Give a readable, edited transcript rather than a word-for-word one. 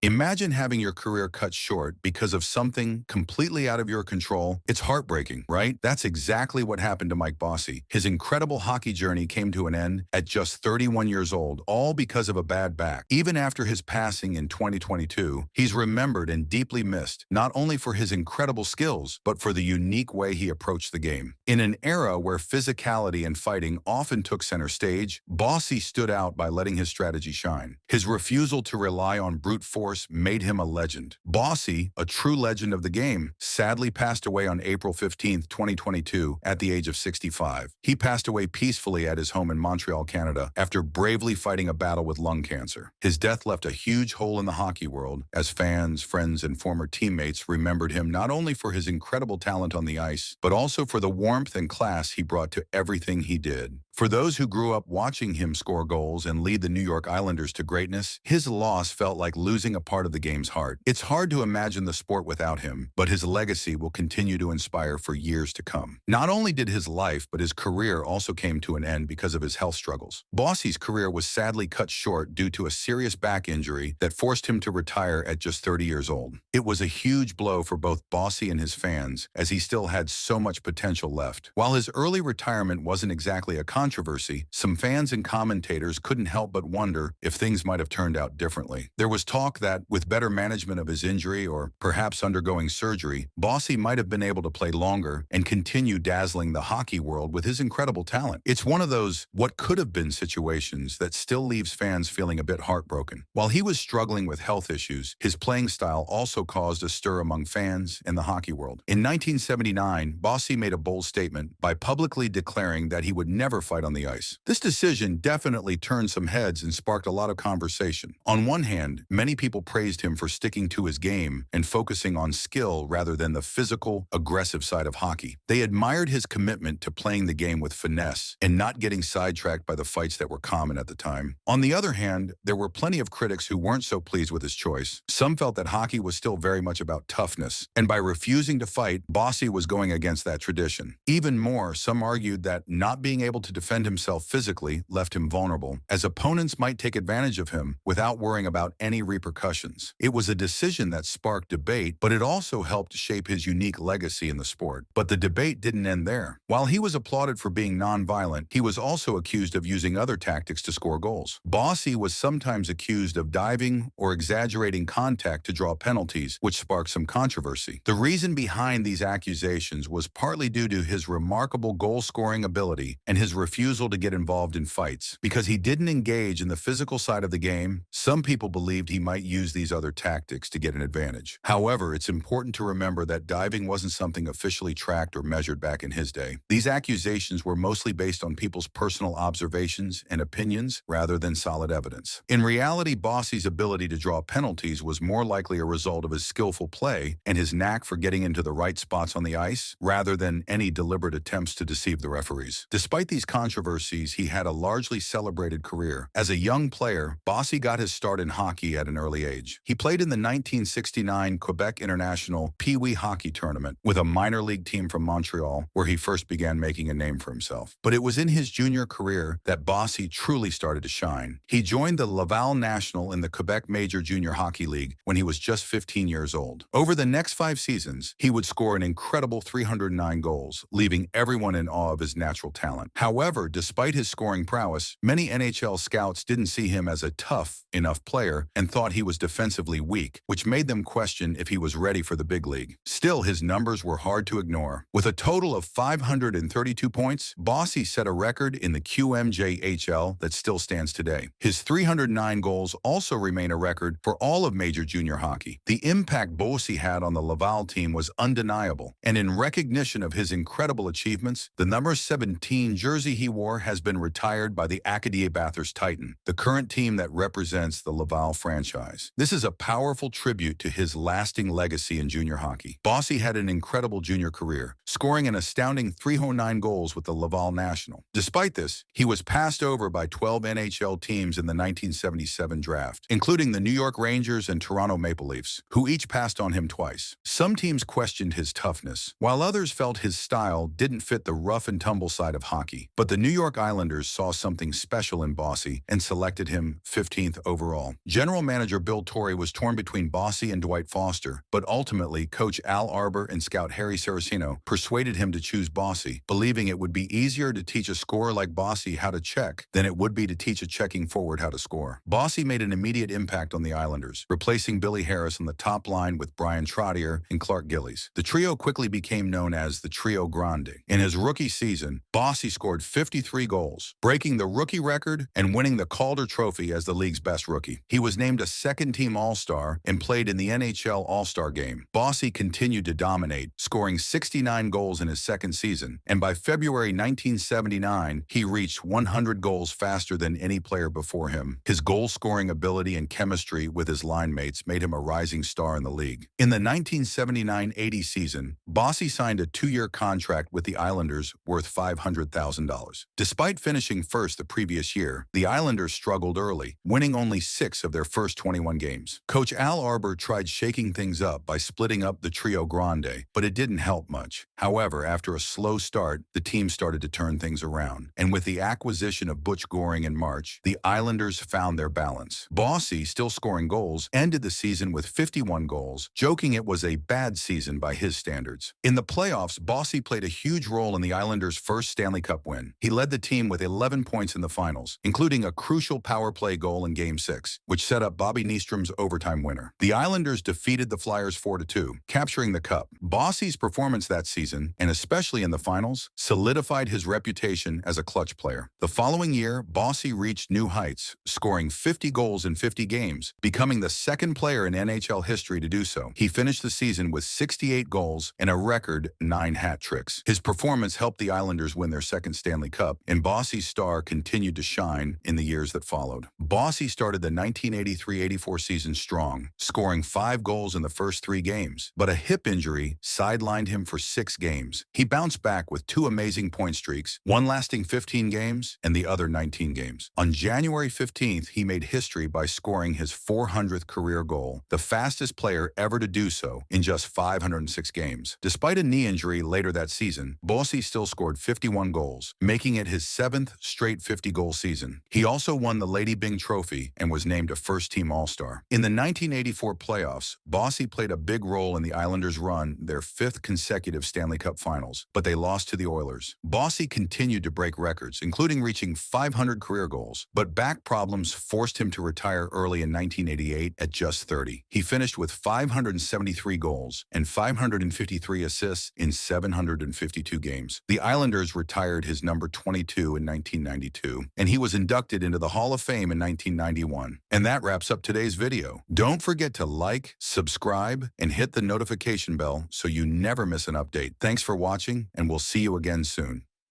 Imagine having your career cut short because of something completely out of your control. It's heartbreaking, right? That's exactly what happened to Mike Bossy. His incredible hockey journey came to an end at just 31 years old, all because of a bad back. Even after his passing in 2022, he's remembered and deeply missed, not only for his incredible skills, but for the unique way he approached the game. In an era where physicality and fighting often took center stage, Bossy stood out by letting his strategy shine. His refusal to rely on brute force made him a legend. Bossy, a true legend of the game, sadly passed away on April 15, 2022, at the age of 65. He passed away peacefully at his home in Montreal, Canada, after bravely fighting a battle with lung cancer. His death left a huge hole in the hockey world, as fans, friends, and former teammates remembered him not only for his incredible talent on the ice, but also for the warmth and class he brought to everything he did. For those who grew up watching him score goals and lead the New York Islanders to greatness, his loss felt like losing a part of the game's heart. It's hard to imagine the sport without him, but his legacy will continue to inspire for years to come. Not only did his life, but his career also came to an end because of his health struggles. Bossy's career was sadly cut short due to a serious back injury that forced him to retire at just 30 years old. It was a huge blow for both Bossy and his fans, as he still had so much potential left. While his early retirement wasn't exactly a controversy, some fans and commentators couldn't help but wonder if things might have turned out differently. There was talk that, with better management of his injury or perhaps undergoing surgery, Bossy might have been able to play longer and continue dazzling the hockey world with his incredible talent. It's one of those what could have been situations that still leaves fans feeling a bit heartbroken. While he was struggling with health issues, his playing style also caused a stir among fans and the hockey world. In 1979, Bossy made a bold statement by publicly declaring that he would never fight on the ice. This decision definitely turned some heads and sparked a lot of conversation. On one hand, many people praised him for sticking to his game and focusing on skill rather than the physical, aggressive side of hockey. They admired his commitment to playing the game with finesse and not getting sidetracked by the fights that were common at the time. On the other hand, there were plenty of critics who weren't so pleased with his choice. Some felt that hockey was still very much about toughness, and by refusing to fight, Bossy was going against that tradition. Even more, some argued that not being able to defend himself physically left him vulnerable, as opponents might take advantage of him without worrying about any repercussions. It was a decision that sparked debate, but it also helped shape his unique legacy in the sport. But the debate didn't end there. While he was applauded for being non-violent, he was also accused of using other tactics to score goals. Bossy was sometimes accused of diving or exaggerating contact to draw penalties, which sparked some controversy. The reason behind these accusations was partly due to his remarkable goal-scoring ability and his refusal to get involved in fights. Because he didn't engage in the physical side of the game, some people believed he might use these other tactics to get an advantage. However, it's important to remember that diving wasn't something officially tracked or measured back in his day. These accusations were mostly based on people's personal observations and opinions rather than solid evidence. In reality, Bossy's ability to draw penalties was more likely a result of his skillful play and his knack for getting into the right spots on the ice, rather than any deliberate attempts to deceive the referees. Despite these controversies, he had a largely celebrated career. As a young player, Bossy got his start in hockey at an early age. He played in the 1969 Quebec International Pee Wee Hockey Tournament with a minor league team from Montreal, where he first began making a name for himself. But it was in his junior career that Bossy truly started to shine. He joined the Laval National in the Quebec Major Junior Hockey League when he was just 15 years old. Over the next 5 seasons, he would score an incredible 309 goals, leaving everyone in awe of his natural talent. However, despite his scoring prowess, many NHL scouts didn't see him as a tough enough player and thought he was defensively weak, which made them question if he was ready for the big league. Still, his numbers were hard to ignore. With a total of 532 points, Bossy set a record in the QMJHL that still stands today. His 309 goals also remain a record for all of major junior hockey. The impact Bossy had on the Laval team was undeniable, and in recognition of his incredible achievements, the number 17 jersey he wore has been retired by the Acadie Bathurst Titan, the current team that represents the Laval franchise. This is a powerful tribute to his lasting legacy in junior hockey. Bossy had an incredible junior career, scoring an astounding 309 goals with the Laval National. Despite this, he was passed over by 12 NHL teams in the 1977 draft, including the New York Rangers and Toronto Maple Leafs, who each passed on him twice. Some teams questioned his toughness, while others felt his style didn't fit the rough and tumble side of hockey. But But the New York Islanders saw something special in Bossy and selected him 15th overall. General manager Bill Torrey was torn between Bossy and Dwight Foster, but ultimately coach Al Arbour and scout Harry Saraceno persuaded him to choose Bossy, believing it would be easier to teach a scorer like Bossy how to check than it would be to teach a checking forward how to score. Bossy made an immediate impact on the Islanders, replacing Billy Harris on the top line with Brian Trottier and Clark Gillies. The trio quickly became known as the Trio Grande. In his rookie season, Bossy scored 53 goals, breaking the rookie record and winning the Calder Trophy as the league's best rookie. He was named a second-team All-Star and played in the NHL All-Star Game. Bossy continued to dominate, scoring 69 goals in his second season, and by February 1979, he reached 100 goals faster than any player before him. His goal-scoring ability and chemistry with his line mates made him a rising star in the league. In the 1979-80 season, Bossy signed a 2-year contract with the Islanders worth $500,000. Despite finishing first the previous year, the Islanders struggled early, winning only 6 of their first 21 games. Coach Al Arbour tried shaking things up by splitting up the Trio Grande, but it didn't help much. However, after a slow start, the team started to turn things around, and with the acquisition of Butch Goring in March, the Islanders found their balance. Bossy, still scoring goals, ended the season with 51 goals, joking it was a bad season by his standards. In the playoffs, Bossy played a huge role in the Islanders' first Stanley Cup win. He led the team with 11 points in the finals, including a crucial power play goal in Game 6, which set up Bobby Nystrom's overtime winner. The Islanders defeated the Flyers 4-2, capturing the Cup. Bossy's performance that season, and especially in the finals, solidified his reputation as a clutch player. The following year, Bossy reached new heights, scoring 50 goals in 50 games, becoming the second player in NHL history to do so. He finished the season with 68 goals and a record 9 hat tricks. His performance helped the Islanders win their second Stanley Cup, and Bossy's star continued to shine in the years that followed. Bossy started the 1983-84 season strong, scoring 5 goals in the first 3 games, but a hip injury sidelined him for 6 games. He bounced back with 2 amazing point streaks, one lasting 15 games and the other 19 games. On January 15th, he made history by scoring his 400th career goal, the fastest player ever to do so in just 506 games. Despite a knee injury later that season, Bossy still scored 51 goals, making it his 7th straight 50-goal season. He also won the Lady Byng Trophy and was named a first-team All-Star. In the 1984 playoffs, Bossy played a big role in the Islanders' run their 5th consecutive Stanley Cup finals, but they lost to the Oilers. Bossy continued to break records, including reaching 500 career goals, but back problems forced him to retire early in 1988 at just 30. He finished with 573 goals and 553 assists in 752 games. The Islanders retired his number 22 in 1992, and he was inducted into the Hall of Fame in 1991. And that wraps up today's video. Don't forget to like, subscribe, and hit the notification bell so you never miss an update. Thanks for watching, and we'll see you again soon.